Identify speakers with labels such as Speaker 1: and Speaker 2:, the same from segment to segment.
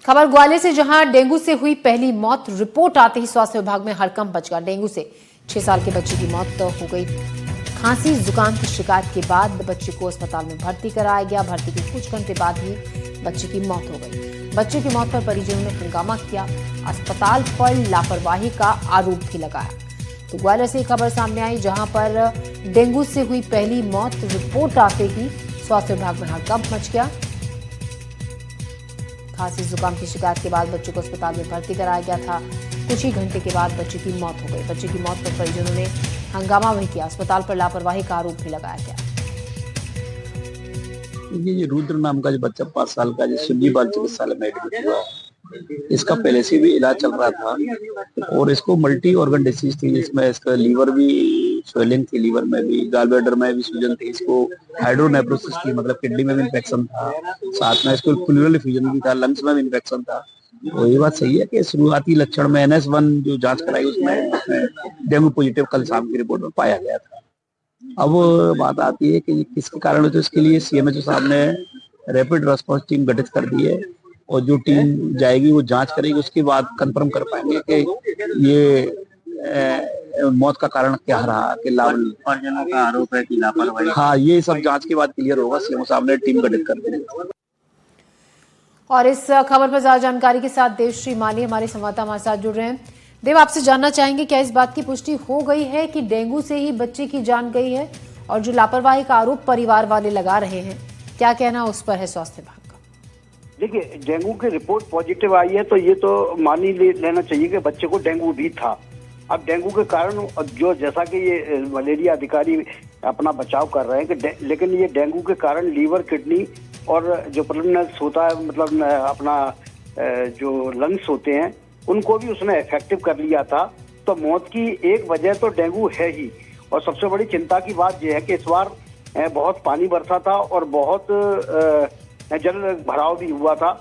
Speaker 1: खबर ग्वालियर से, जहां डेंगू से हुई पहली मौत। रिपोर्ट आते ही स्वास्थ्य विभाग में हड़कंप मच गया। डेंगू से 6 साल के बच्चे की मौत हो गई। खांसी जुकाम की शिकायत के बाद बच्चे को अस्पताल में भर्ती कराया गया। भर्ती के कुछ घंटे बाद ही बच्चे की मौत हो गई। बच्चे की मौत पर परिजनों ने हंगामा किया। अस्पताल पर लापरवाही का आरोप भी लगाया। तो ग्वालियर से खबर सामने आई, जहां पर डेंगू से हुई पहली मौत। रिपोर्ट आते ही स्वास्थ्य विभाग में हड़कंप मच गया। खांसी जुकाम की शिकायत के बाद बच्चे को अस्पताल में भर्ती कराया गया था। कुछ ही घंटे के बाद बच्चे की मौत हो गई। बच्चे की मौत पर परिजनों ने हंगामा भी किया। अस्पताल पर लापरवाही का आरोप भी लगाया गया।
Speaker 2: ये रुद्र नाम का जो बच्चा 5 साल का, जो सिवनी बाल चिकित्सालय में एडमिट हुआ, इसका पहले से भी इलाज चल रहा था और इसको मल्टी ऑर्गन डिसीज थी। इसमें इसका लीवर भी स्वेलिंग थी, लीवर में भी, गॉल ब्लैडर में भी सूजन थी, इसको हाइड्रोनेफ्रोसिस थी, मतलब किडनी में भी इन्फेक्शन था, साथ में इसको प्लूरल इफ्यूजन भी था, लंग्स में भी इन्फेक्शन था। तो ये बात सही है कि शुरुआती लक्षण में NS1 जो जांच कराई उसमें डेंगू पॉजिटिव कल शाम की रिपोर्ट में पाया गया था। अब बात आती है कि किसके कारण, तो इसके लिए CMHO साहब ने रैपिड रेस्पॉन्स टीम गठित कर दी है और जो टीम जाएगी वो जांच करेगी। उसके बाद कंफर्म कर पाएंगे कि ये मौत का कारण क्या रहा, कि परिजनों का आरोप है कि लापरवाही। हाँ, ये सब जांच के बाद क्लियर होगा। CMO साहब ने टीम गठित कर दी है।
Speaker 1: और इस खबर पर ज्यादा जानकारी के साथ देवश्री माली हमारे संवाददाता हमारे साथ जुड़ रहे हैं। देव, आपसे जानना चाहेंगे, क्या इस बात की पुष्टि हो गई है कि डेंगू से ही बच्चे की जान गई है? और जो लापरवाही का आरोप परिवार वाले लगा रहे हैं, क्या कहना उस पर है स्वास्थ्य विभाग का?
Speaker 3: देखिए, डेंगू की रिपोर्ट पॉजिटिव आई है तो ये तो मान ही लेना चाहिए कि बच्चे को डेंगू भी था। अब डेंगू के कारण जो, जैसा कि ये मलेरिया अधिकारी अपना बचाव कर रहे हैं कि लेकिन ये डेंगू के कारण लीवर, किडनी और जो प्लमनस होता है, मतलब अपना जो लंग्स होते हैं, उनको भी उसने इफेक्टिव कर लिया था। तो मौत की एक वजह तो डेंगू है ही। और सबसे बड़ी चिंता की बात यह है कि इस बार बहुत पानी बरसा था और बहुत जल भराव भी हुआ था।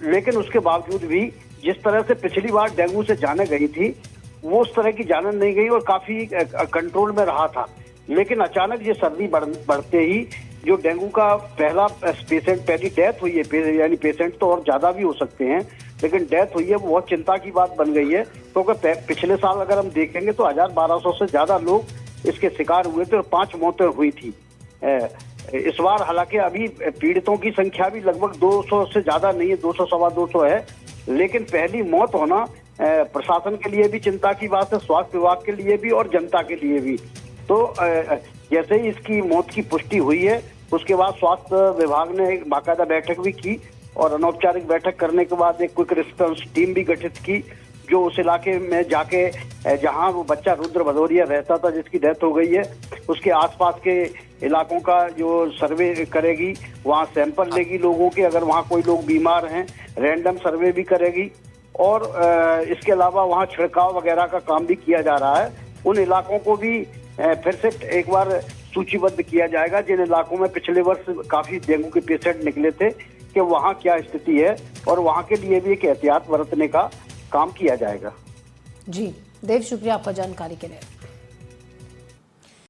Speaker 3: लेकिन उसके बावजूद भी जिस तरह से पिछली बार डेंगू से जाने गई थी, वो उस तरह की जाने नहीं गई और काफी कंट्रोल में रहा था। लेकिन अचानक ये सर्दी बढ़ते ही जो डेंगू का पहली डेथ हुई है, यानी पेशेंट तो और ज्यादा भी हो सकते हैं, लेकिन डेथ हुई है, वो बहुत चिंता की बात बन गई है। क्योंकि पिछले साल अगर हम देखेंगे तो 1200 से ज्यादा लोग इसके शिकार हुए थे और 5 मौतें हुई थी। इस बार हालांकि अभी पीड़ितों की संख्या भी लगभग 200 से ज्यादा नहीं है, 200 सवा 200 है। लेकिन पहली मौत होना प्रशासन के लिए भी चिंता की बात है, स्वास्थ्य विभाग के लिए भी और जनता के लिए भी। तो जैसे ही इसकी मौत की पुष्टि हुई है, उसके बाद स्वास्थ्य विभाग ने एक बाकायदा बैठक भी की और अनौपचारिक बैठक करने के बाद एक क्विक रिस्पांस टीम भी गठित की, जो उस इलाके में जाके, जहां वो बच्चा रुद्र भदौरिया रहता था जिसकी डेथ हो गई है, उसके आसपास के इलाकों का जो सर्वे करेगी, वहां सैंपल लेगी लोगों के, अगर वहां कोई लोग बीमार हैं रैंडम सर्वे भी करेगी। और इसके अलावा वहां छिड़काव वगैरह का काम भी किया जा रहा है। उन इलाकों को भी फिर से एक बार सूचीबद्ध किया जाएगा जिन इलाकों में पिछले वर्ष काफी डेंगू के पेशेंट निकले थे, कि वहां क्या स्थिति है, और वहां के लिए भी एक एहतियात बरतने का काम किया जाएगा।
Speaker 1: जी देव, शुक्रिया आपका जानकारी के लिए।